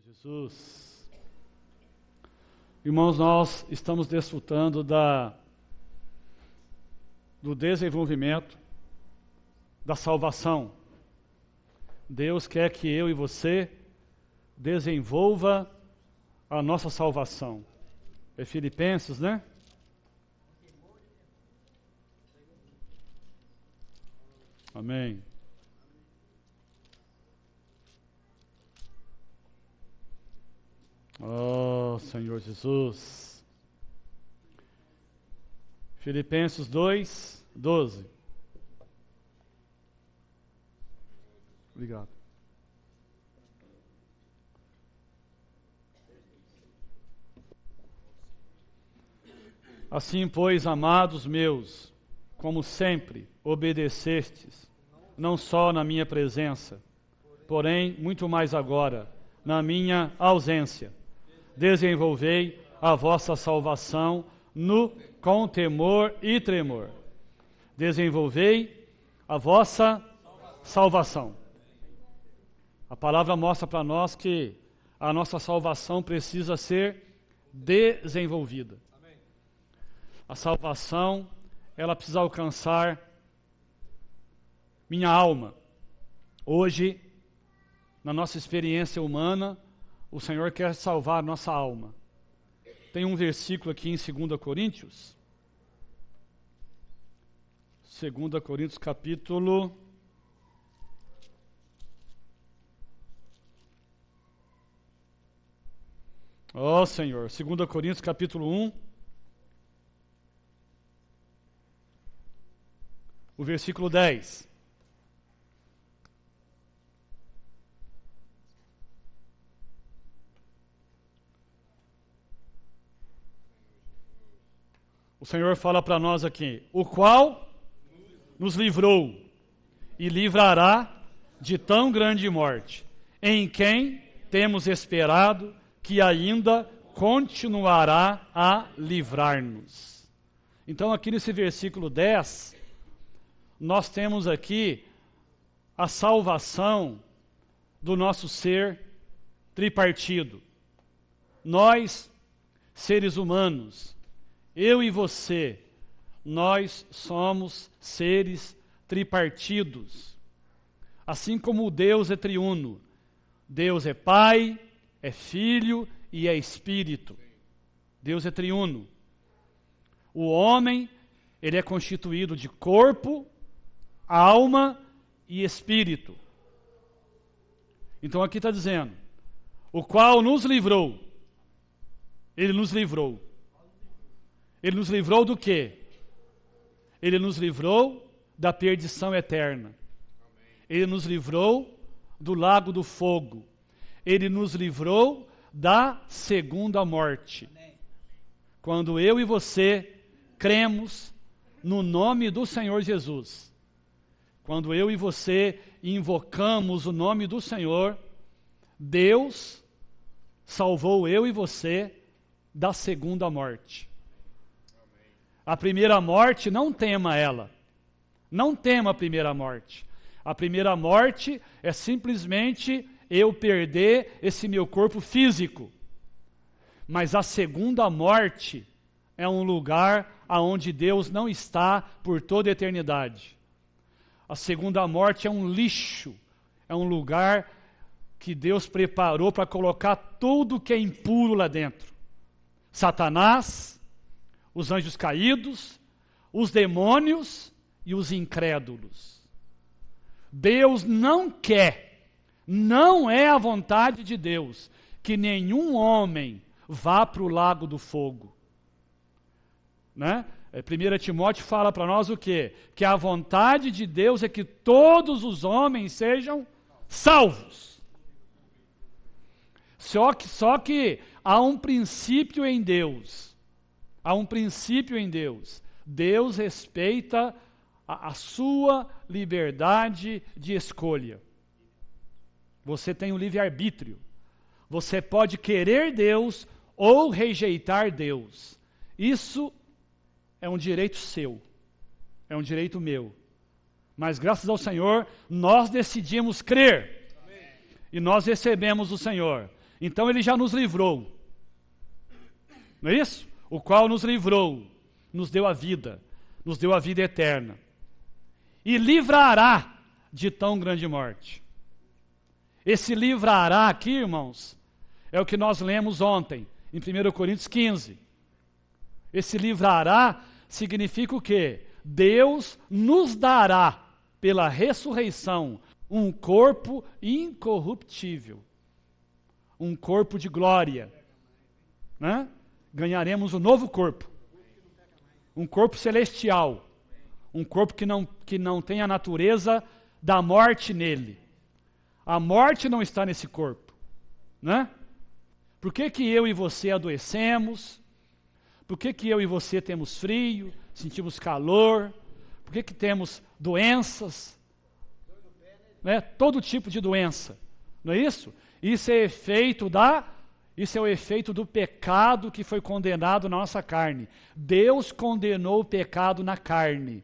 Jesus. Irmãos, nós estamos desfrutando do desenvolvimento da salvação. Deus quer que eu e você desenvolva a nossa salvação. É Filipenses, né? Amém. Oh, Senhor Jesus. Filipenses 2, 12. Obrigado. Assim, pois, amados meus, como sempre obedecestes, não só na minha presença, porém, muito mais agora, na minha ausência, desenvolvei a vossa salvação com temor e tremor. Desenvolvei a vossa salvação. A palavra mostra para nós que a nossa salvação precisa ser desenvolvida. A salvação, ela precisa alcançar minha alma. Hoje, na nossa experiência humana, o Senhor quer salvar nossa alma. Tem um versículo aqui em 2 Coríntios. 2 Coríntios capítulo... Ó Senhor, 2 Coríntios capítulo 1. O versículo 10. O Senhor fala para nós aqui, o qual nos livrou e livrará de tão grande morte, em quem temos esperado que ainda continuará a livrar-nos. Então aqui nesse versículo 10, nós temos aqui a salvação do nosso ser tripartido. Nós, seres humanos, eu e você, nós somos seres tripartidos. Assim como Deus é triuno. Deus é Pai, é Filho e é Espírito. Deus é triuno. O homem, ele é constituído de corpo, alma e espírito. Então aqui está dizendo, o qual nos livrou. Ele nos livrou. Ele nos livrou do quê? Ele nos livrou da perdição eterna. Ele nos livrou do lago do fogo. Ele nos livrou da segunda morte. Quando eu e você cremos no nome do Senhor Jesus, quando eu e você invocamos o nome do Senhor, Deus salvou eu e você da segunda morte. A primeira morte, não tema ela. Não tema a primeira morte. A primeira morte é simplesmente eu perder esse meu corpo físico. Mas a segunda morte é um lugar onde Deus não está por toda a eternidade. A segunda morte é um lixo, é um lugar que Deus preparou para colocar tudo que é impuro lá dentro. Satanás, os anjos caídos, os demônios e os incrédulos. Deus não quer, não é a vontade de Deus, que nenhum homem vá para o lago do fogo. Né? 1 Timóteo fala para nós o quê? Que a vontade de Deus é que todos os homens sejam salvos. Só que há um princípio em Deus. Há um princípio em Deus. Deus respeita a sua liberdade de escolha. Você tem o livre-arbítrio. Você pode querer Deus ou rejeitar Deus. Isso é um direito seu. É um direito meu. Mas graças ao Senhor, nós decidimos crer. Amém. E nós recebemos o Senhor. Então ele já nos livrou. Não é isso? O qual nos livrou, nos deu a vida eterna. E livrará de tão grande morte. Esse livrará aqui, irmãos, é o que nós lemos ontem, em 1 Coríntios 15. Esse livrará significa o quê? Deus nos dará, pela ressurreição, um corpo incorruptível. Um corpo de glória. Né? Ganharemos um novo corpo. Um corpo celestial. Um corpo que não tem a natureza da morte nele. A morte não está nesse corpo. Né? Por que eu e você adoecemos? Por que eu e você temos frio, sentimos calor? Por que temos doenças? Né? Todo tipo de doença. Não é isso? Isso é o efeito do pecado que foi condenado na nossa carne. Deus condenou o pecado na carne.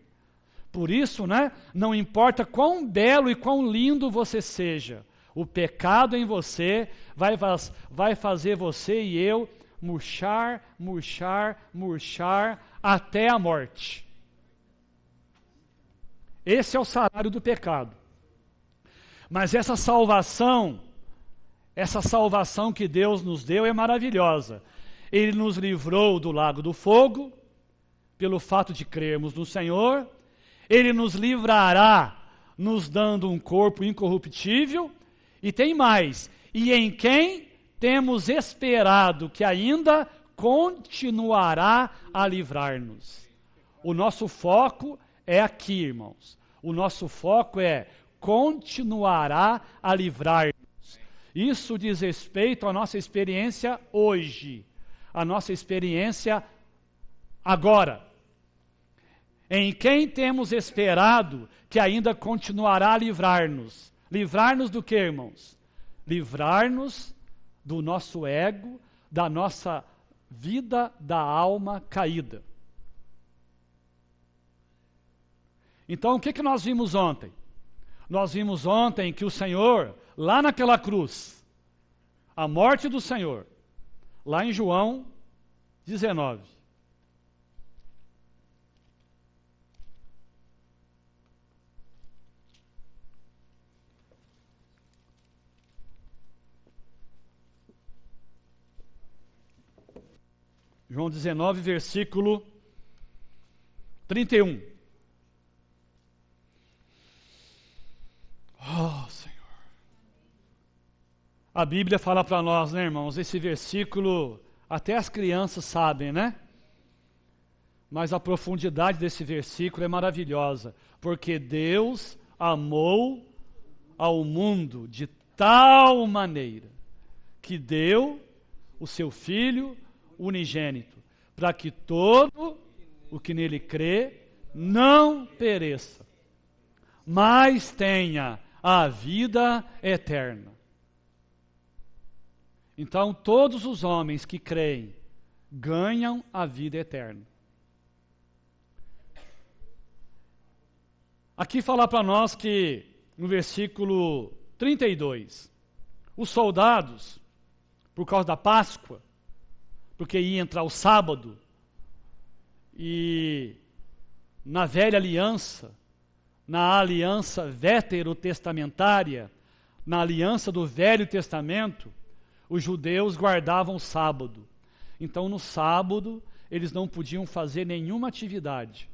Por isso, né, não importa quão belo e quão lindo você seja, o pecado em você vai fazer você e eu murchar até a morte. Esse é o salário do pecado. Mas essa salvação que Deus nos deu é maravilhosa. Ele nos livrou do lago do fogo, pelo fato de crermos no Senhor. Ele nos livrará, nos dando um corpo incorruptível. E tem mais, e em quem temos esperado que ainda continuará a livrar-nos. O nosso foco é aqui, irmãos. O nosso foco é continuará a livrar-nos. Isso diz respeito à nossa experiência hoje, à nossa experiência agora. Em quem temos esperado que ainda continuará a livrar-nos. Livrar-nos do que, irmãos? Livrar-nos do nosso ego, da nossa vida da alma caída. Então, o que nós vimos ontem? Nós vimos ontem que o Senhor, lá naquela cruz, a morte do Senhor, lá em João 19. João 19, versículo 31. Oh, Senhor. A Bíblia fala para nós, né, irmãos? Esse versículo, até as crianças sabem, né? Mas a profundidade desse versículo é maravilhosa. Porque Deus amou ao mundo de tal maneira que deu o seu Filho unigênito, para que todo o que nele crê não pereça, mas tenha a vida eterna. Então, todos os homens que creem ganham a vida eterna. Aqui fala para nós que, no versículo 32, os soldados, por causa da Páscoa, porque ia entrar o sábado, e na velha aliança, na aliança veterotestamentária, na aliança do Velho Testamento, os judeus guardavam o sábado. Então, no sábado, eles não podiam fazer nenhuma atividade.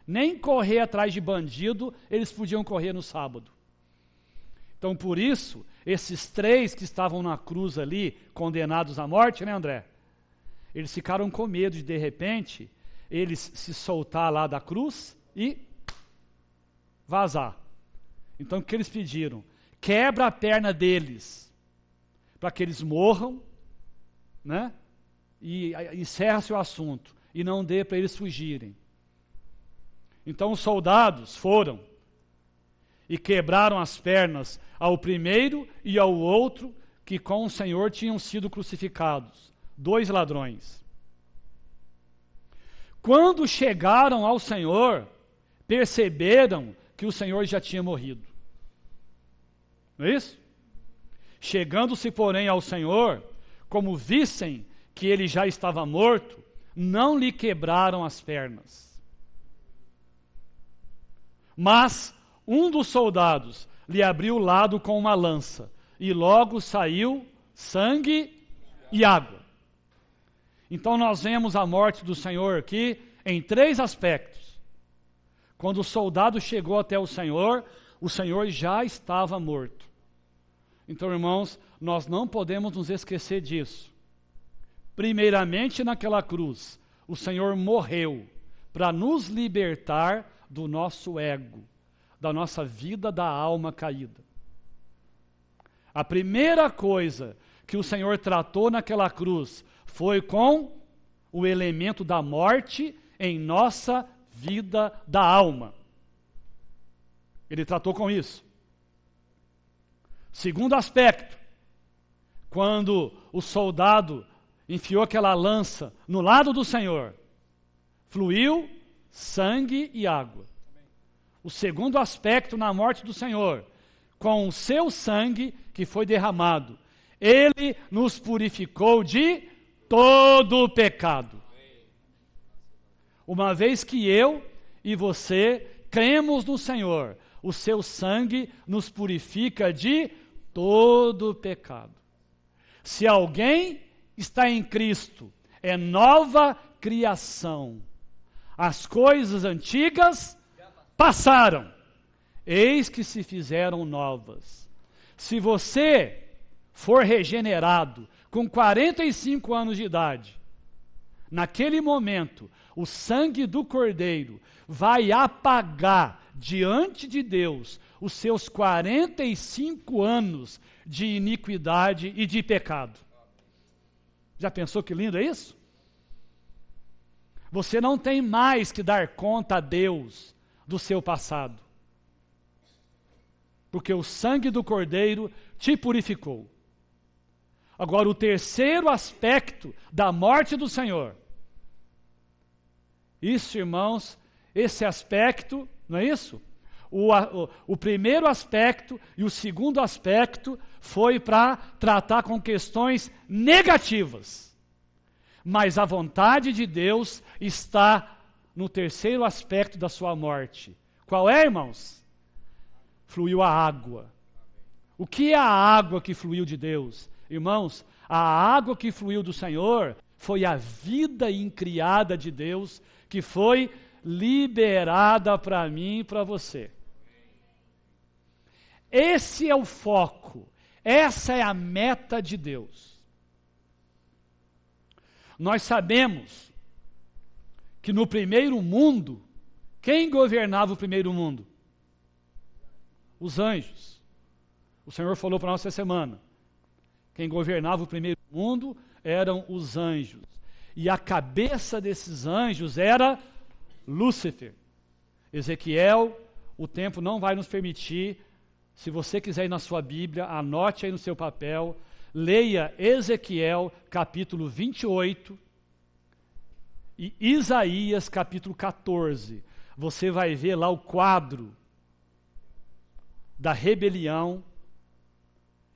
Nem correr atrás de bandido, eles podiam correr no sábado. Então, por isso, esses 3 que estavam na cruz ali, condenados à morte, né, André? Eles ficaram com medo de repente, eles se soltar lá da cruz e vazar. Então, o que eles pediram? Quebra a perna deles, para que eles morram, né? E encerra-se o assunto, e não dê para eles fugirem. Então, os soldados foram e quebraram as pernas ao primeiro e ao outro que com o Senhor tinham sido crucificados. 2 ladrões. Quando chegaram ao Senhor, perceberam que o Senhor já tinha morrido. Não é isso? Chegando-se, porém, ao Senhor, como vissem que ele já estava morto, não lhe quebraram as pernas. Mas um dos soldados lhe abriu o lado com uma lança, e logo saiu sangue e água. Então nós vemos a morte do Senhor aqui em 3 aspectos. Quando o soldado chegou até o Senhor já estava morto. Então, irmãos, nós não podemos nos esquecer disso. Primeiramente, naquela cruz, o Senhor morreu para nos libertar do nosso ego, da nossa vida, da alma caída. A primeira coisa que o Senhor tratou naquela cruz foi com o elemento da morte em nossa vida da alma. Ele tratou com isso. Segundo aspecto, quando o soldado enfiou aquela lança no lado do Senhor, fluiu sangue e água. O segundo aspecto na morte do Senhor, com o seu sangue que foi derramado, ele nos purificou de todo o pecado. Uma vez que eu e você cremos no Senhor, o seu sangue nos purifica de todo o pecado. Se alguém está em Cristo, é nova criação. As coisas antigas passaram, eis que se fizeram novas. Se você for regenerado com 45 anos de idade, naquele momento, o sangue do Cordeiro vai apagar diante de Deus os seus 45 anos de iniquidade e de pecado. Já pensou que lindo é isso? Você não tem mais que dar conta a Deus do seu passado, porque o sangue do Cordeiro te purificou. Agora, o terceiro aspecto da morte do Senhor, isso, irmãos, esse aspecto, não é isso? O primeiro aspecto e o segundo aspecto foi para tratar com questões negativas. Mas a vontade de Deus está no terceiro aspecto da sua morte. Qual é, irmãos? Fluiu a água. O que é a água que fluiu de Deus? Irmãos, a água que fluiu do Senhor foi a vida incriada de Deus que foi liberada para mim e para você. Esse é o foco, essa é a meta de Deus. Nós sabemos que no primeiro mundo, quem governava o primeiro mundo? Os anjos. O Senhor falou para nós essa semana. Quem governava o primeiro mundo eram os anjos. E a cabeça desses anjos era Lúcifer. Ezequiel, o tempo não vai nos permitir. Se você quiser ir na sua Bíblia, anote aí no seu papel, leia Ezequiel capítulo 28 e Isaías capítulo 14. Você vai ver lá o quadro da rebelião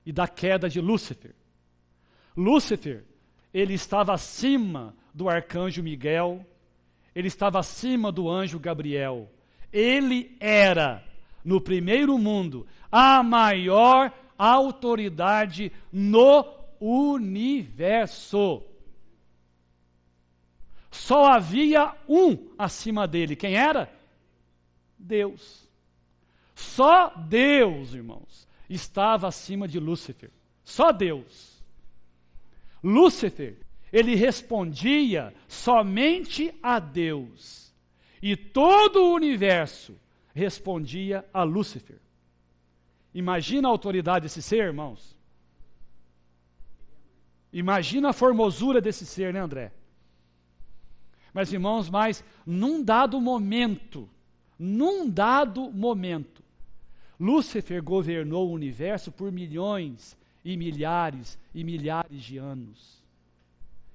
e da queda de Lúcifer. Lúcifer, ele estava acima do arcanjo Miguel, ele estava acima do anjo Gabriel. Ele era, no primeiro mundo, a maior autoridade no universo. Só havia um acima dele. Quem era? Deus. Só Deus, irmãos, estava acima de Lúcifer. Só Deus. Lúcifer, ele respondia somente a Deus. E todo o universo respondia a Lúcifer. Imagina a autoridade desse ser, irmãos. Imagina a formosura desse ser, né, André? Mas, irmãos, num dado momento, Lúcifer governou o universo por milhões e milhares de anos.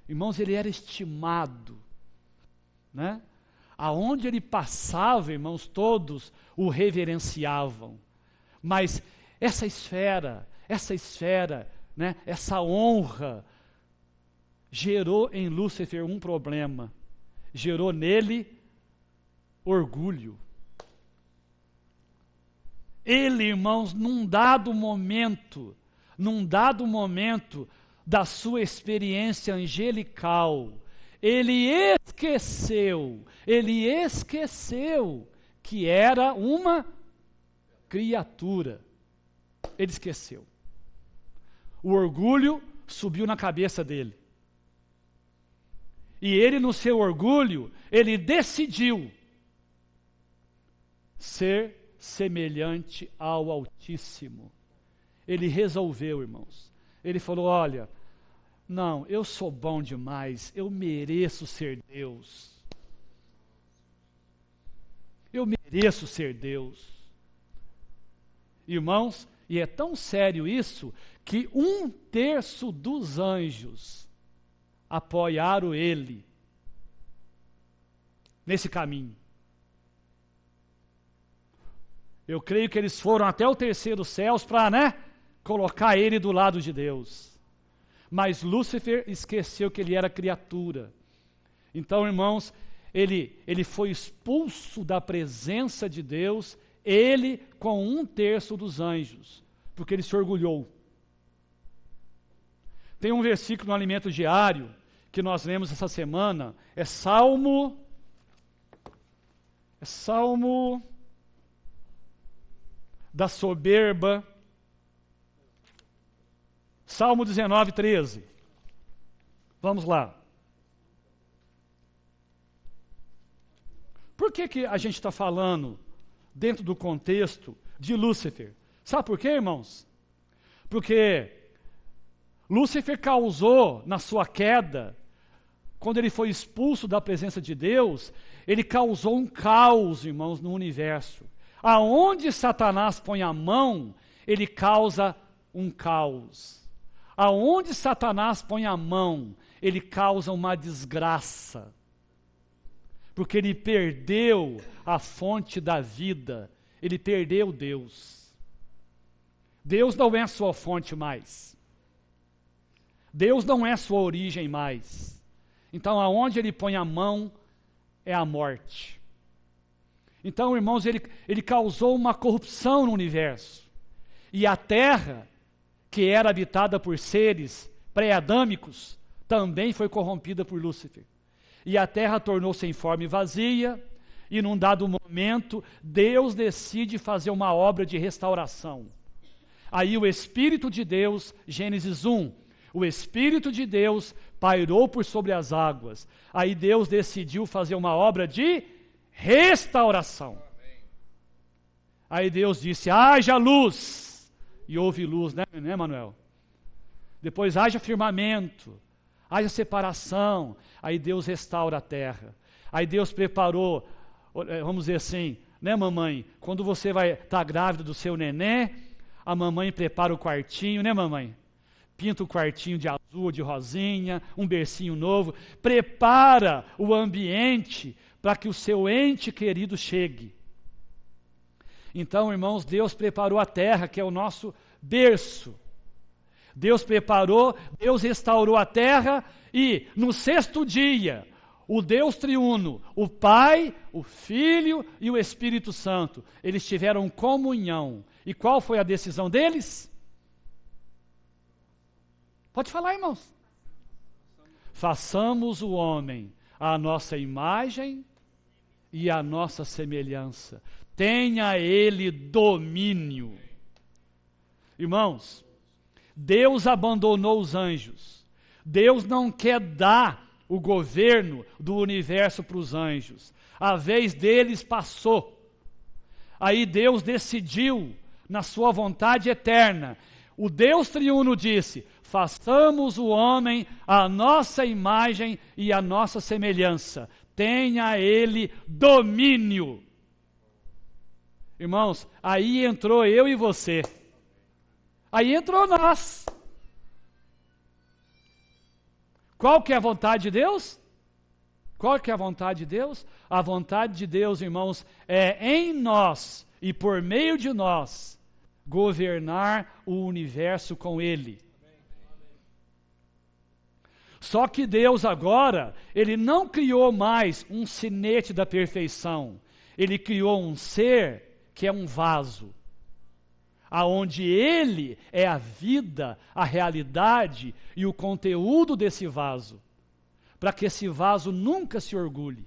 Irmãos, ele era estimado, né? Aonde ele passava, irmãos, todos o reverenciavam. Mas essa esfera, essa esfera, né, essa honra, gerou em Lúcifer um problema. Gerou nele orgulho. Ele, irmãos, num dado momento da sua experiência angelical, ele esqueceu que era uma criatura. Ele esqueceu. O orgulho subiu na cabeça dele. E ele, no seu orgulho, ele decidiu ser semelhante ao Altíssimo. Ele resolveu, irmãos. Ele falou, olha, não, eu sou bom demais, eu mereço ser Deus. Eu mereço ser Deus. Irmãos, e é tão sério isso, que 1/3 dos anjos apoiaram ele nesse caminho. Eu creio que eles foram até o terceiro céus para, colocar ele do lado de Deus. Mas Lúcifer esqueceu que ele era criatura. Então, irmãos, ele foi expulso da presença de Deus, ele com 1/3 dos anjos, porque ele se orgulhou. Tem um versículo no Alimento Diário, que nós lemos essa semana, é Salmo da soberba, Salmo 19:13. Vamos lá. Por que a gente está falando dentro do contexto de Lúcifer? Sabe por quê, irmãos? Porque Lúcifer causou, na sua queda, quando ele foi expulso da presença de Deus, ele causou um caos, irmãos, no universo. Aonde Satanás põe a mão, ele causa um caos. Aonde Satanás põe a mão, ele causa uma desgraça. Porque ele perdeu a fonte da vida, ele perdeu Deus. Deus não é a sua fonte mais. Deus não é a sua origem mais. Então, aonde ele põe a mão, é a morte. Então, irmãos, ele causou uma corrupção no universo. E a terra, que era habitada por seres pré-adâmicos, também foi corrompida por Lúcifer. E a terra tornou-se em forma e vazia, e num dado momento, Deus decide fazer uma obra de restauração. Aí o Espírito de Deus, Gênesis 1, o Espírito de Deus pairou por sobre as águas. Aí Deus decidiu fazer uma obra de restauração. Aí Deus disse, haja luz. E houve luz, né, Manuel? Depois haja firmamento, haja separação. Aí Deus restaura a terra. Aí Deus preparou, vamos dizer assim, né, mamãe? Quando você vai estar grávida do seu neném, a mamãe prepara o quartinho, né, mamãe? Pinta o quartinho de azul, de rosinha, um bercinho novo, prepara o ambiente para que o seu ente querido chegue. Então, irmãos, Deus preparou a terra, que é o nosso berço. Deus preparou, Deus restaurou a terra e no 6º dia, o Deus triuno, o Pai, o Filho e o Espírito Santo, eles tiveram comunhão. E qual foi a decisão deles? Pode falar, irmãos. Façamos o homem à nossa imagem e à nossa semelhança. Tenha ele domínio. Irmãos, Deus abandonou os anjos. Deus não quer dar o governo do universo para os anjos. A vez deles passou. Aí Deus decidiu, na sua vontade eterna, o Deus triuno disse, façamos o homem à nossa imagem e à nossa semelhança. Tenha ele domínio. Irmãos, aí entrou eu e você. Aí entrou nós. Qual que é a vontade de Deus? Qual que é a vontade de Deus? A vontade de Deus, irmãos, é em nós e por meio de nós governar o universo com Ele. Só que Deus agora, Ele não criou mais um sinete da perfeição. Ele criou um ser que é um vaso, aonde Ele é a vida, a realidade e o conteúdo desse vaso, para que esse vaso nunca se orgulhe,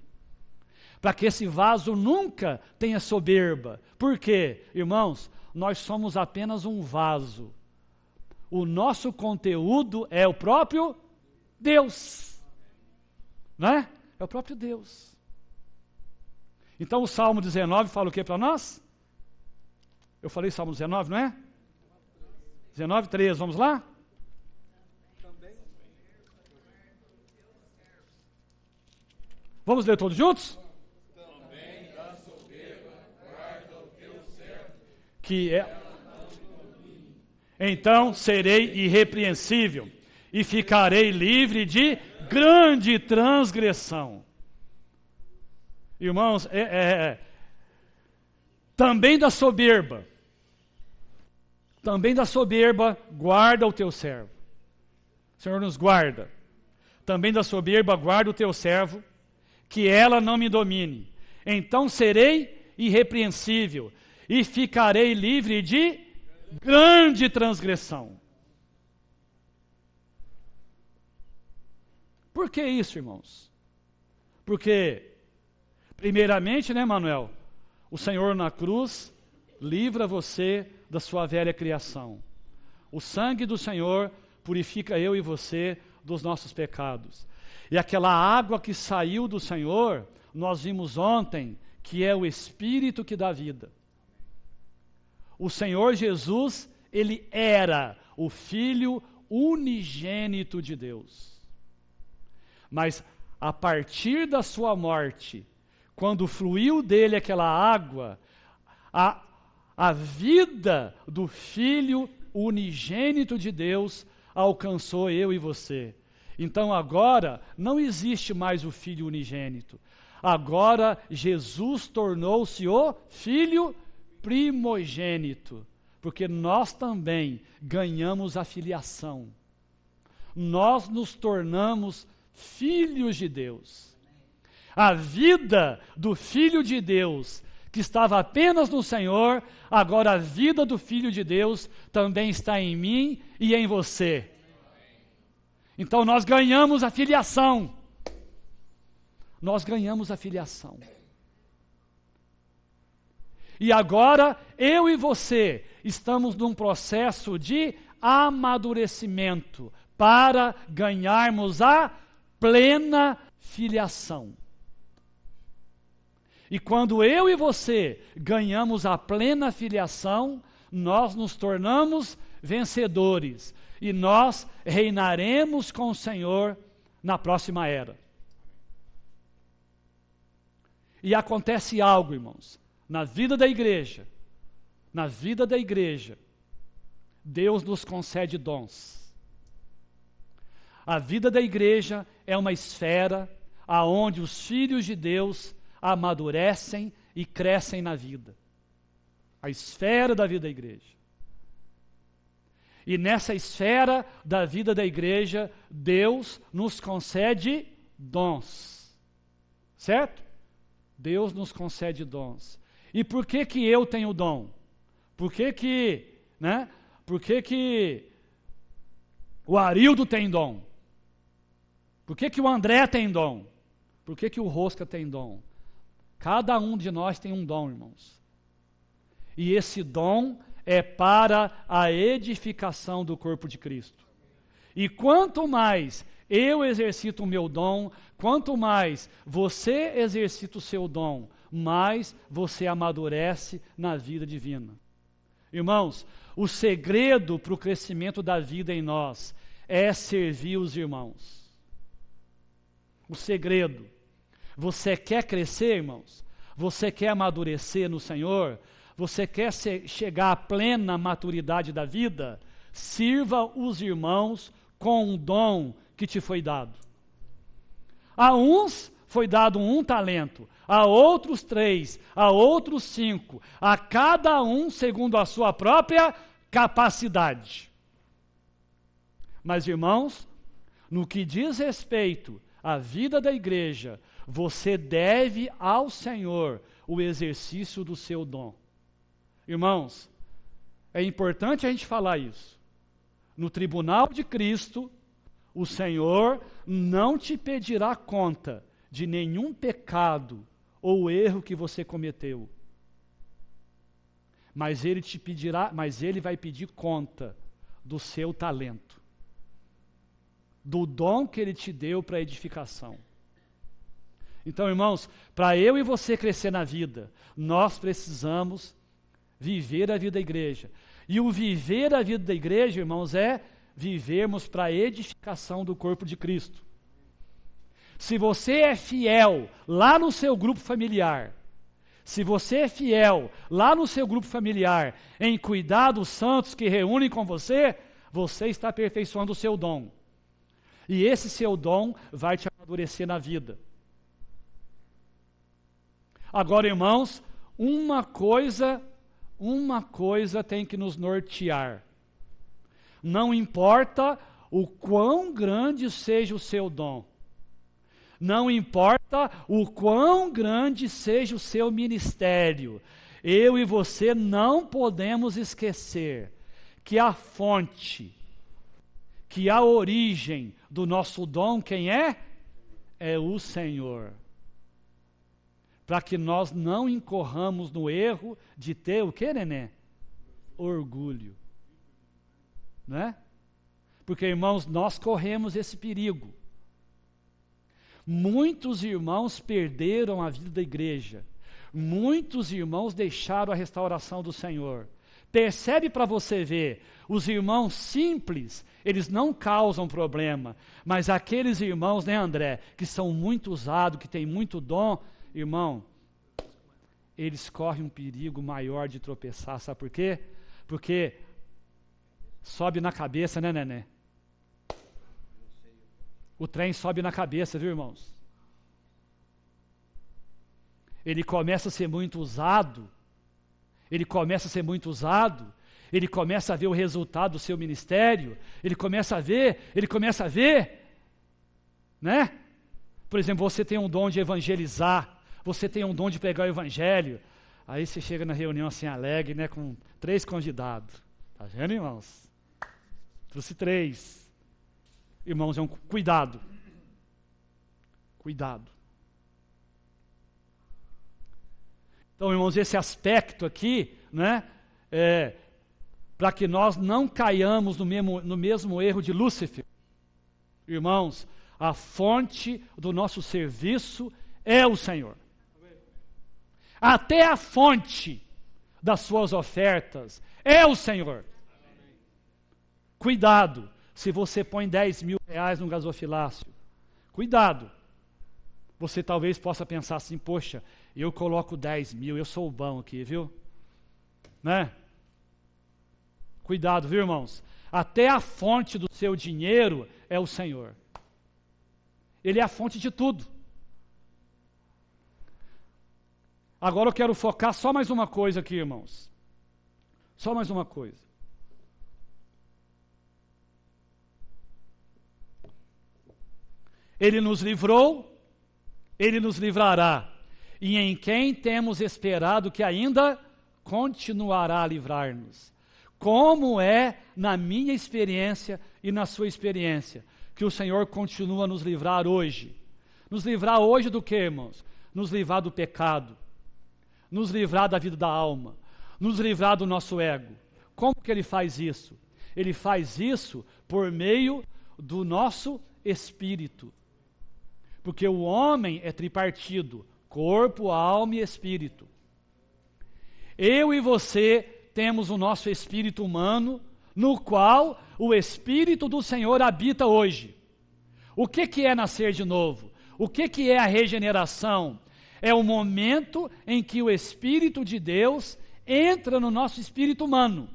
para que esse vaso nunca tenha soberba. Por quê? Irmãos, nós somos apenas um vaso. O nosso conteúdo é o próprio Deus, não é? É o próprio Deus. Então o Salmo 19 fala o que para nós? Eu falei Salmo 19, não é? 19, 13, vamos lá? Vamos ler todos juntos? Também da soberba guarda o teu servo, que é... Então serei irrepreensível e ficarei livre de grande transgressão. Irmãos, também da soberba guarda o teu servo. O Senhor nos guarda. Também da soberba guarda o teu servo, que ela não me domine. Então serei irrepreensível e ficarei livre de grande transgressão. Por que isso, irmãos? Porque, primeiramente, né, Manuel? O Senhor na cruz livra você da sua velha criação. O sangue do Senhor purifica eu e você dos nossos pecados. E aquela água que saiu do Senhor, nós vimos ontem, que é o Espírito que dá vida. O Senhor Jesus, Ele era o Filho unigênito de Deus. Mas a partir da sua morte, quando fluiu dele aquela água, a vida do Filho unigênito de Deus alcançou eu e você. Então agora não existe mais o Filho unigênito. Agora Jesus tornou-se o Filho primogênito, porque nós também ganhamos a filiação. Nós nos tornamos filhos de Deus. A vida do Filho de Deus, que estava apenas no Senhor, agora a vida do Filho de Deus também está em mim e em você. Então nós ganhamos a filiação. Nós ganhamos a filiação. E agora eu e você estamos num processo de amadurecimento para ganharmos a plena filiação. E quando eu e você ganhamos a plena filiação, nós nos tornamos vencedores e nós reinaremos com o Senhor na próxima era. E acontece algo, irmãos, na vida da igreja, Deus nos concede dons. A vida da igreja é uma esfera aonde os filhos de Deus amadurecem e crescem na vida. A esfera da vida da igreja. E nessa esfera da vida da igreja, Deus nos concede dons. Certo? Deus nos concede dons. E por que que eu tenho dom? Por que o Arildo tem dom? Por que o André tem dom? Por que o Rosca tem dom? Cada um de nós tem um dom, irmãos. E esse dom é para a edificação do corpo de Cristo. E quanto mais eu exercito o meu dom, quanto mais você exercita o seu dom, mais você amadurece na vida divina. Irmãos, o segredo para o crescimento da vida em nós é servir os irmãos. O segredo. Você quer crescer, irmãos? Você quer amadurecer no Senhor? Você quer chegar à plena maturidade da vida? Sirva os irmãos com um dom que te foi dado. A uns foi dado 1 talento, a outros 3, a outros 5, a cada um segundo a sua própria capacidade. Mas, irmãos, no que diz respeito à vida da igreja, você deve ao Senhor o exercício do seu dom. Irmãos, é importante a gente falar isso. No tribunal de Cristo, o Senhor não te pedirá conta de nenhum pecado ou erro que você cometeu. Mas ele vai pedir conta do seu talento, do dom que ele te deu para edificação. Então, irmãos, para eu e você crescer na vida, nós precisamos viver a vida da igreja. E o viver a vida da igreja, irmãos, é vivermos para a edificação do corpo de Cristo. Se você é fiel lá no seu grupo familiar, se você é fiel lá no seu grupo familiar em cuidar dos santos que reúnem com você, você está aperfeiçoando o seu dom. E esse seu dom vai te amadurecer na vida. Agora, irmãos, uma coisa tem que nos nortear. Não importa o quão grande seja o seu dom. Não importa o quão grande seja o seu ministério. Eu e você não podemos esquecer que a fonte, que a origem do nosso dom, quem é? É o Senhor. Para que nós não incorramos no erro de ter o que, neném? Orgulho. Não é? Porque, irmãos, nós corremos esse perigo. Muitos irmãos perderam a vida da igreja. Muitos irmãos deixaram a restauração do Senhor. Percebe para você ver, os irmãos simples, eles não causam problema, mas aqueles irmãos, né, André, que são muito usados, que têm muito dom, irmão, eles correm um perigo maior de tropeçar, sabe por quê? Porque sobe na cabeça, né, Nené? O trem sobe na cabeça, viu, irmãos? Ele começa a ser muito usado, ele começa a ver o resultado do seu ministério, ele começa a ver, né? Por exemplo, você tem um dom de evangelizar, você tem um dom de pregar o evangelho, aí você chega na reunião assim alegre, né, com 3 convidados. Tá vendo, irmãos? Trouxe 3. Irmãos, é um cuidado. Cuidado. Então, irmãos, esse aspecto aqui, né, para que nós não caiamos no mesmo erro de Lúcifer. Irmãos, a fonte do nosso serviço é o Senhor. Até a fonte das suas ofertas é o Senhor. Cuidado, se você põe 10 mil reais num gasofilácio, cuidado. Você talvez possa pensar assim, poxa, eu coloco 10 mil, eu sou o bom aqui, viu? Né? Cuidado, viu, irmãos? Até a fonte do seu dinheiro é o Senhor. Ele é a fonte de tudo. Agora eu quero focar só mais uma coisa aqui, irmãos. Só mais uma coisa. Ele nos livrou, Ele nos livrará. E em quem temos esperado que ainda continuará a livrar-nos. Como é na minha experiência e na sua experiência, que o Senhor continua a nos livrar hoje. Nos livrar hoje do que, irmãos? Nos livrar do pecado, nos livrar da vida da alma, nos livrar do nosso ego. Como que Ele faz isso? Ele faz isso por meio do nosso espírito. Porque o homem é tripartido, corpo, alma e espírito. Eu e você temos o nosso espírito humano, no qual o Espírito do Senhor habita hoje. O que é nascer de novo? O que é a regeneração? É o momento em que o Espírito de Deus entra no nosso espírito humano.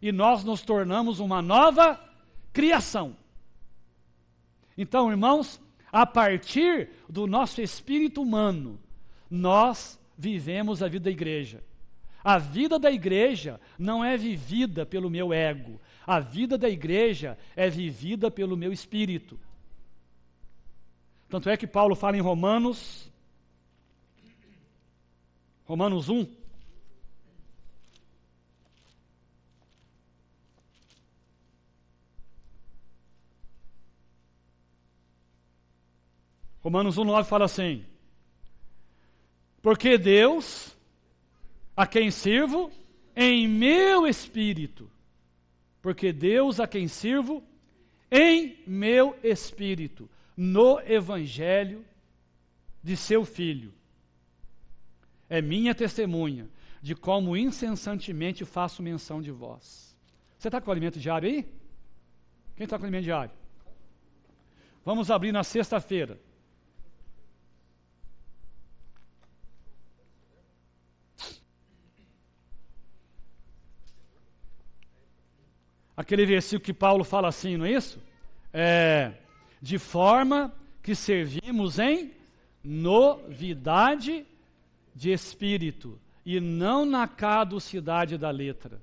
E nós nos tornamos uma nova criação. Então, irmãos, A partir do nosso espírito humano, nós vivemos a vida da igreja. A vida da igreja não é vivida pelo meu ego. A vida da igreja é vivida pelo meu espírito. Tanto é que Paulo fala em Romanos 1. Romanos 1:9 fala assim: porque Deus, a quem sirvo em meu espírito, porque Deus a quem sirvo em meu espírito, no evangelho de seu Filho, é minha testemunha de como incessantemente faço menção de vós. Você está com o alimento diário aí? Quem está com o alimento diário? Vamos abrir na sexta-feira. Aquele versículo que Paulo fala assim, não é isso? De forma que servimos em novidade de espírito e não na caducidade da letra.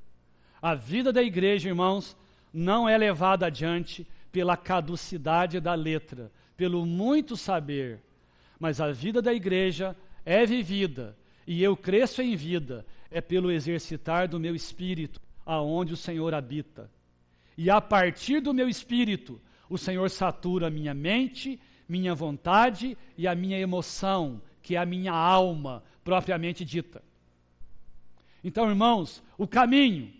A vida da igreja, irmãos, não é levada adiante pela caducidade da letra, pelo muito saber, mas a vida da igreja é vivida, e eu cresço em vida, é pelo exercitar do meu espírito, aonde o Senhor habita. E a partir do meu espírito, o Senhor satura a minha mente, minha vontade e a minha emoção, que é a minha alma, propriamente dita. Então, irmãos, o caminho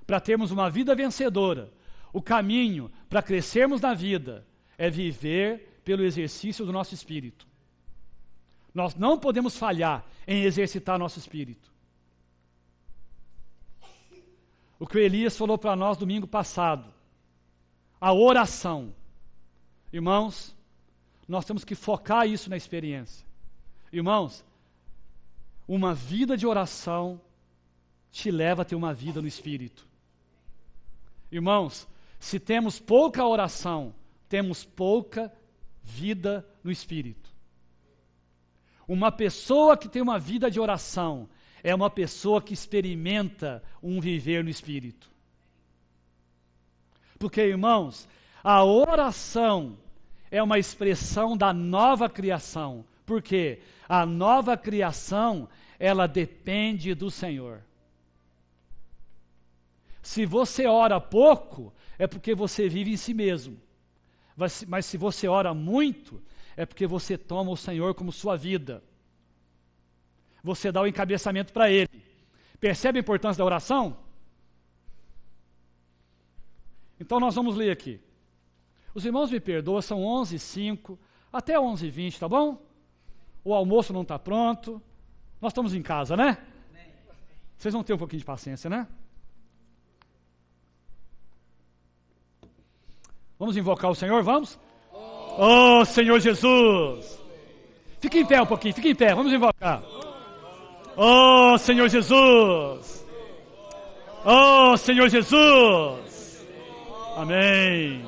para termos uma vida vencedora, o caminho para crescermos na vida, é viver pelo exercício do nosso espírito. Nós não podemos falhar em exercitar nosso espírito. O que o Elias falou para nós domingo passado, a oração. Irmãos, nós temos que focar isso na experiência. Irmãos, uma vida de oração te leva a ter uma vida no Espírito. Irmãos, se temos pouca oração, temos pouca vida no Espírito. Uma pessoa que tem uma vida de oração é uma pessoa que experimenta um viver no Espírito. Porque, irmãos, a oração é uma expressão da nova criação. Porque a nova criação, ela depende do Senhor. Se você ora pouco, é porque você vive em si mesmo. Mas se você ora muito, é porque você toma o Senhor como sua vida. Você dá o encabeçamento para Ele. Percebe a importância da oração? Então nós vamos ler aqui. Os irmãos me perdoam, são 11h05, até 11h20, tá bom? O almoço não está pronto. Nós estamos em casa, né? Vocês vão ter um pouquinho de paciência, né? Vamos invocar o Senhor, vamos? Oh, Senhor Jesus! Fique em pé um pouquinho, fique em pé, vamos invocar. Oh, Senhor Jesus! Oh, Senhor Jesus! Amém!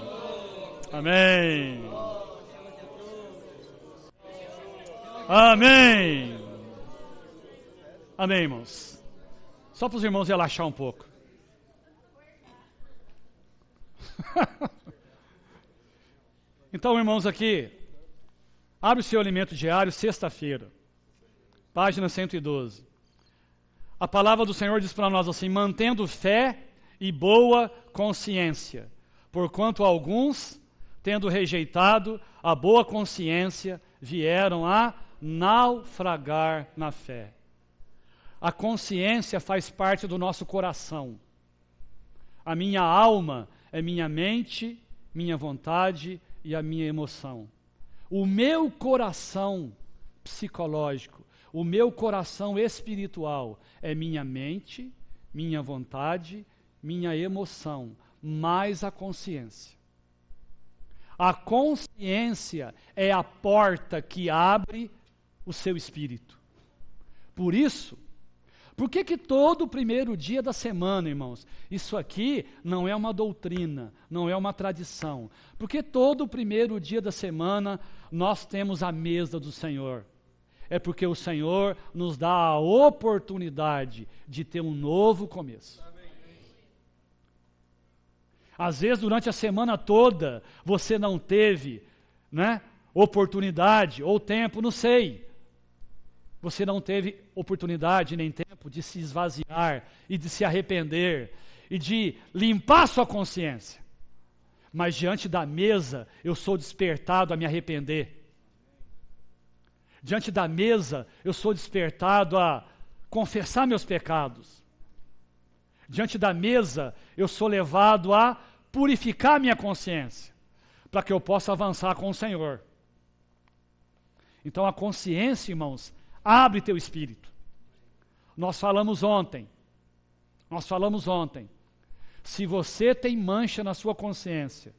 Amém! Amém! Amém, irmãos. Só para os irmãos relaxar um pouco. Então, irmãos, aqui, abre o seu alimento diário, sexta-feira, página 112. A palavra do Senhor diz para nós assim: mantendo fé e boa consciência, porquanto alguns, tendo rejeitado a boa consciência, vieram a naufragar na fé. A consciência faz parte do nosso coração. A minha alma é minha mente, minha vontade e a minha emoção. O meu coração psicológico, o meu coração espiritual é minha mente, minha vontade, minha emoção, mais a consciência. A consciência é a porta que abre o seu espírito. Por isso, Por que todo primeiro dia da semana, irmãos? Isso aqui não é uma doutrina, não é uma tradição. Porque todo primeiro dia da semana nós temos a mesa do Senhor. É porque o Senhor nos dá a oportunidade de ter um novo começo. Às vezes, durante a semana toda, você não teve, oportunidade ou tempo, não sei. Você não teve oportunidade nem tempo de se esvaziar e de se arrepender e de limpar sua consciência. Mas diante da mesa, eu sou despertado a me arrepender. Diante da mesa, eu sou despertado a confessar meus pecados. Diante da mesa, eu sou levado a purificar minha consciência, para que eu possa avançar com o Senhor. Então a consciência, irmãos, abre teu espírito. Nós falamos ontem, se você tem mancha na sua consciência,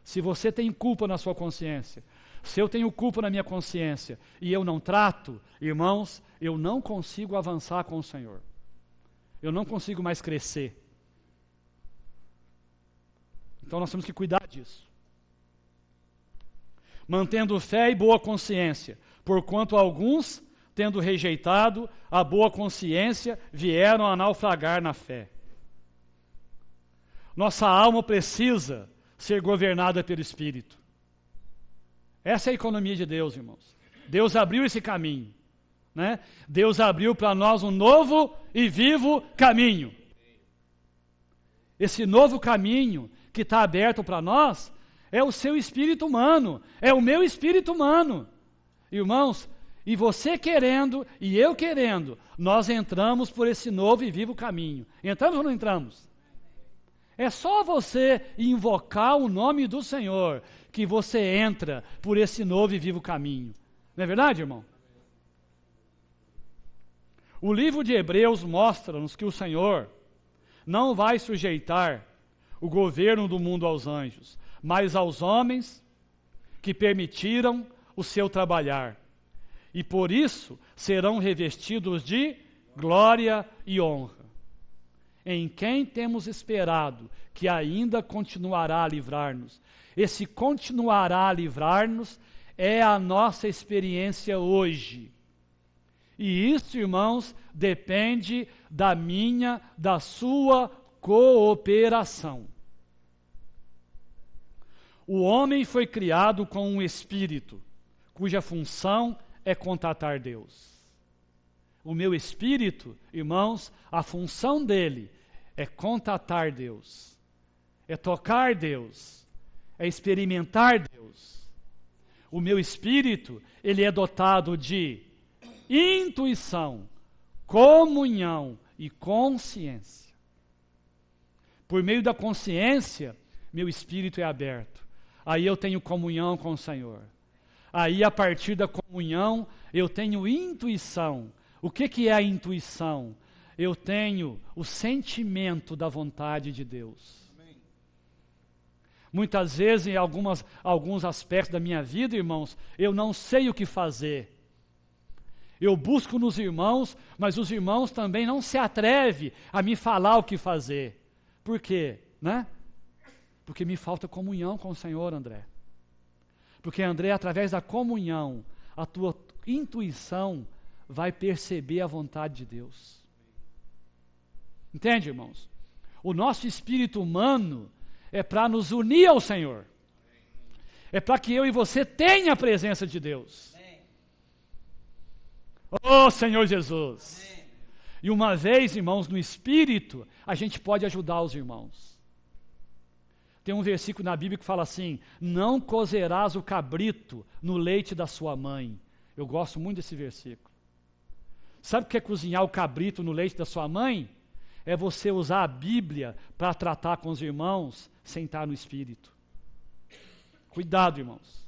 se você tem culpa na sua consciência, se eu tenho culpa na minha consciência e eu não trato, irmãos, eu não consigo avançar com o Senhor. Eu não consigo mais crescer. Então nós temos que cuidar disso. Mantendo fé e boa consciência, porquanto alguns, tendo rejeitado a boa consciência, vieram a naufragar na fé. Nossa alma precisa ser governada pelo Espírito. Essa é a economia de Deus, irmãos. Deus abriu esse caminho, Deus abriu para nós um novo e vivo caminho. Esse novo caminho que está aberto para nós é o seu espírito humano, é o meu espírito humano. Irmãos, e você querendo e eu querendo, nós entramos por esse novo e vivo caminho. Entramos ou não entramos? É só você invocar o nome do Senhor que você entra por esse novo e vivo caminho. Não é verdade, irmão? O livro de Hebreus mostra-nos que o Senhor não vai sujeitar o governo do mundo aos anjos, mas aos homens que permitiram o seu trabalhar. E por isso serão revestidos de glória e honra, em quem temos esperado que ainda continuará a livrar-nos. Esse continuará a livrar-nos é a nossa experiência hoje. E isso, irmãos, depende da minha, da sua cooperação. O homem foi criado com um espírito, cuja função é contatar Deus. O meu espírito, irmãos, a função dele é contatar Deus, é tocar Deus, é experimentar Deus. O meu espírito, ele é dotado de intuição, comunhão e consciência. Por meio da consciência, meu espírito é aberto. Aí eu tenho comunhão com o Senhor. Aí, a partir da comunhão, eu tenho intuição. O que é a intuição? Eu tenho o sentimento da vontade de Deus. Amém. Muitas vezes, em alguns aspectos da minha vida, irmãos, eu não sei o que fazer. Eu busco nos irmãos, mas os irmãos também não se atrevem a me falar o que fazer. Por quê? Porque me falta comunhão com o Senhor, André. Porque, André, através da comunhão, a tua intuição vai perceber a vontade de Deus. Entende, irmãos? O nosso espírito humano é para nos unir ao Senhor. É para que eu e você tenham a presença de Deus. Oh, Senhor Jesus! E uma vez, irmãos, no espírito, a gente pode ajudar os irmãos. Tem um versículo na Bíblia que fala assim: não cozerás o cabrito no leite da sua mãe. Eu gosto muito desse versículo. Sabe o que é cozinhar o cabrito no leite da sua mãe? É você usar a Bíblia para tratar com os irmãos sem estar no espírito. Cuidado, irmãos.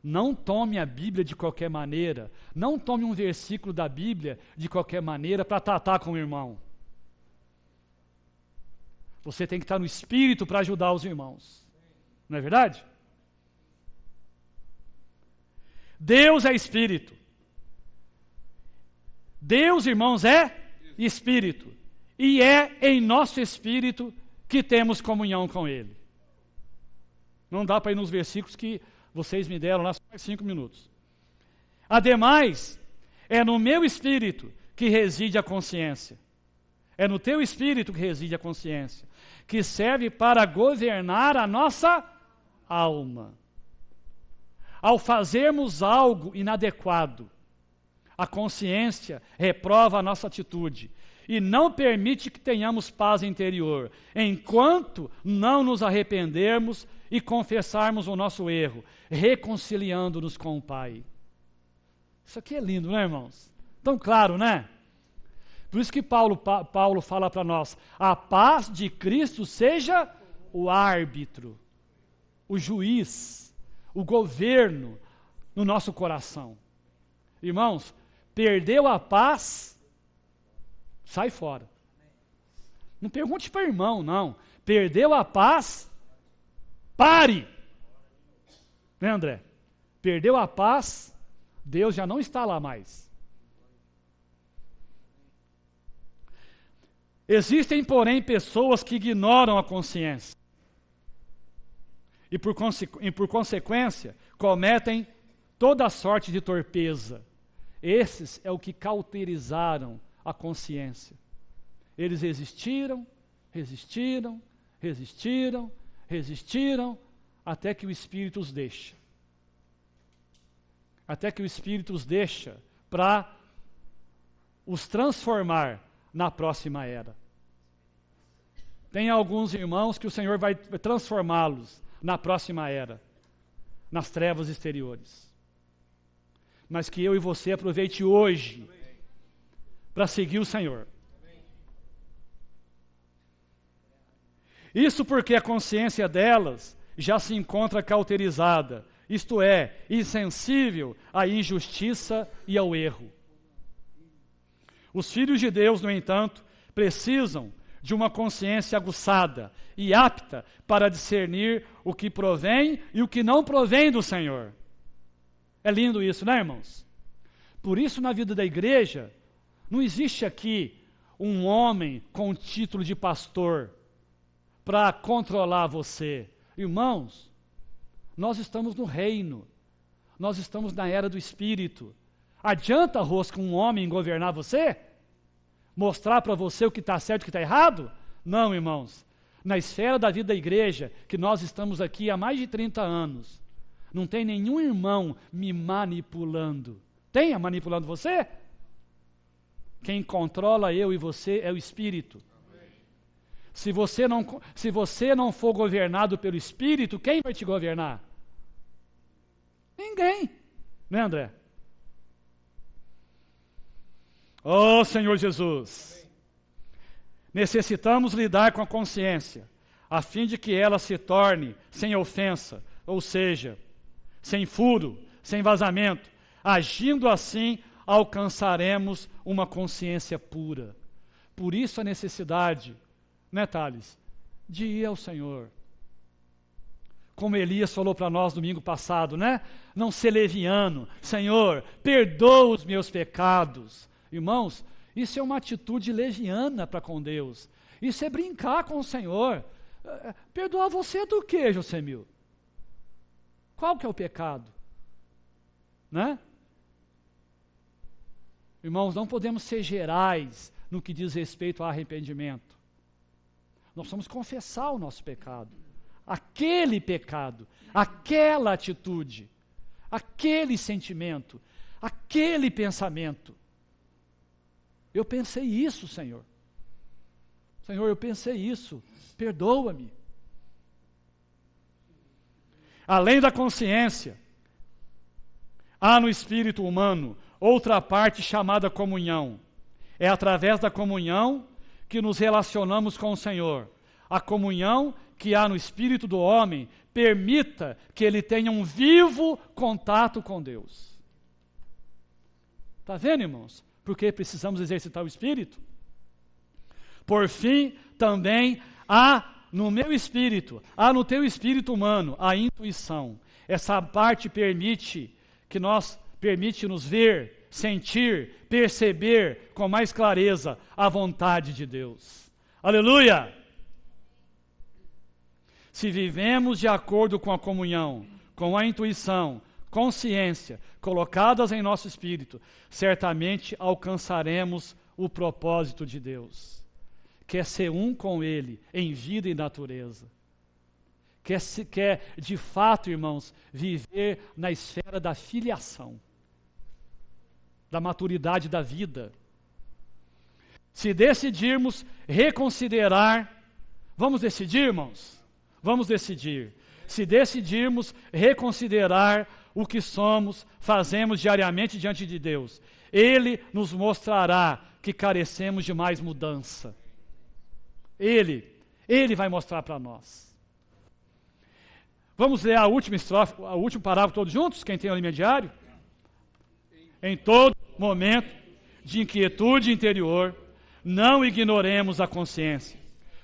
Não tome a Bíblia de qualquer maneira. Não tome um versículo da Bíblia de qualquer maneira para tratar com o irmão. Você tem que estar no espírito para ajudar os irmãos. Não é verdade? Deus é espírito. Deus, irmãos, é Espírito. E é em nosso espírito que temos comunhão com Ele. Não dá para ir nos versículos que vocês me deram lá só mais 5 minutos. Ademais, é no meu espírito que reside a consciência. É no teu espírito que reside a consciência, que serve para governar a nossa alma. Ao fazermos algo inadequado, a consciência reprova a nossa atitude e não permite que tenhamos paz interior, enquanto não nos arrependermos e confessarmos o nosso erro, reconciliando-nos com o Pai. Isso aqui é lindo, né, irmãos? Tão claro, né? Por isso que Paulo fala para nós, a paz de Cristo seja o árbitro, o juiz, o governo no nosso coração. Irmãos, perdeu a paz, sai fora. Não pergunte para o irmão, não. Perdeu a paz, pare. Né, André? Perdeu a paz, Deus já não está lá mais. Existem, porém, pessoas que ignoram a consciência e, por consequência, cometem toda sorte de torpeza. Esses é o que cauterizaram a consciência. Eles resistiram, até que o Espírito os deixa. Até que o Espírito os deixa para os transformar na próxima era. Tem alguns irmãos que o Senhor vai transformá-los na próxima era, nas trevas exteriores. Mas que eu e você aproveite hoje para seguir o Senhor. Isso porque a consciência delas já se encontra cauterizada, isto é, insensível à injustiça e ao erro. Os filhos de Deus, no entanto, precisam de uma consciência aguçada e apta para discernir o que provém e o que não provém do Senhor. É lindo isso, né, irmãos? Por isso, na vida da igreja, não existe aqui um homem com título de pastor para controlar você. Irmãos, nós estamos no reino, nós estamos na era do Espírito. Adianta, rosca, um homem governar você? Mostrar para você o que está certo e o que está errado? Não, irmãos. Na esfera da vida da igreja, que nós estamos aqui há mais de 30 anos, não tem nenhum irmão me manipulando. Tenha manipulando você? Quem controla eu e você é o Espírito. Se você não for governado pelo Espírito, quem vai te governar? Ninguém. Né, André? Oh, Senhor Jesus, necessitamos lidar com a consciência, a fim de que ela se torne sem ofensa, ou seja, sem furo, sem vazamento. Agindo assim, alcançaremos uma consciência pura. Por isso a necessidade, né, Thales, de ir ao Senhor. Como Elias falou para nós domingo passado, né? Não ser leviano. Senhor, perdoa os meus pecados. Irmãos, isso é uma atitude leviana para com Deus. Isso é brincar com o Senhor. Perdoar você do quê, Josemil? Qual que é o pecado? Né? Irmãos, não podemos ser gerais no que diz respeito ao arrependimento. Nós vamos confessar o nosso pecado. Aquele pecado, aquela atitude, aquele sentimento, aquele pensamento. Eu pensei isso, Senhor. Senhor, eu pensei isso. Perdoa-me. Além da consciência, há no espírito humano outra parte chamada comunhão. É através da comunhão que nos relacionamos com o Senhor. A comunhão que há no espírito do homem permita que ele tenha um vivo contato com Deus. Está vendo, irmãos? Porque precisamos exercitar o espírito. Por fim, também há no meu espírito, há no teu espírito humano a intuição. Essa parte permite-nos ver sentir, perceber com mais clareza a vontade de Deus. Aleluia! Se vivemos de acordo com a comunhão, com a intuição, consciência, colocadas em nosso espírito, certamente alcançaremos o propósito de Deus, que é ser um com Ele em vida e natureza. Quer de fato, irmãos, viver na esfera da filiação, da maturidade da vida. Se decidirmos reconsiderar, vamos decidir, irmãos? Vamos decidir. Se decidirmos reconsiderar o que somos, fazemos diariamente diante de Deus, Ele nos mostrará que carecemos de mais mudança. Ele vai mostrar para nós. Vamos ler a última estrofe, o último parágrafo todos juntos? Quem tem o alimento diário? Em todo momento de inquietude interior, não ignoremos a consciência,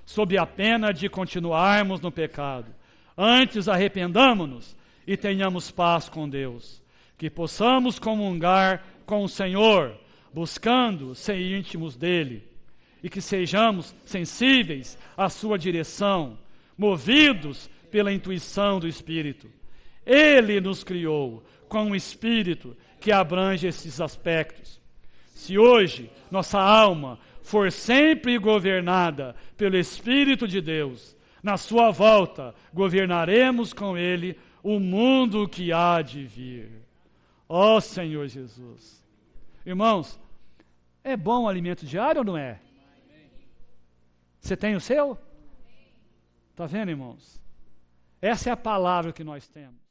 sob a pena de continuarmos no pecado. Antes arrependamo-nos e tenhamos paz com Deus, que possamos comungar com o Senhor, buscando ser íntimos dele, e que sejamos sensíveis à sua direção, movidos pela intuição do Espírito. Ele nos criou com um Espírito que abrange esses aspectos. Se hoje nossa alma for sempre governada pelo Espírito de Deus, na sua volta governaremos com Ele o mundo que há de vir. Ó Senhor Jesus! Irmãos, é bom o alimento diário ou não é? Você tem o seu? Está vendo, irmãos? Essa é a palavra que nós temos.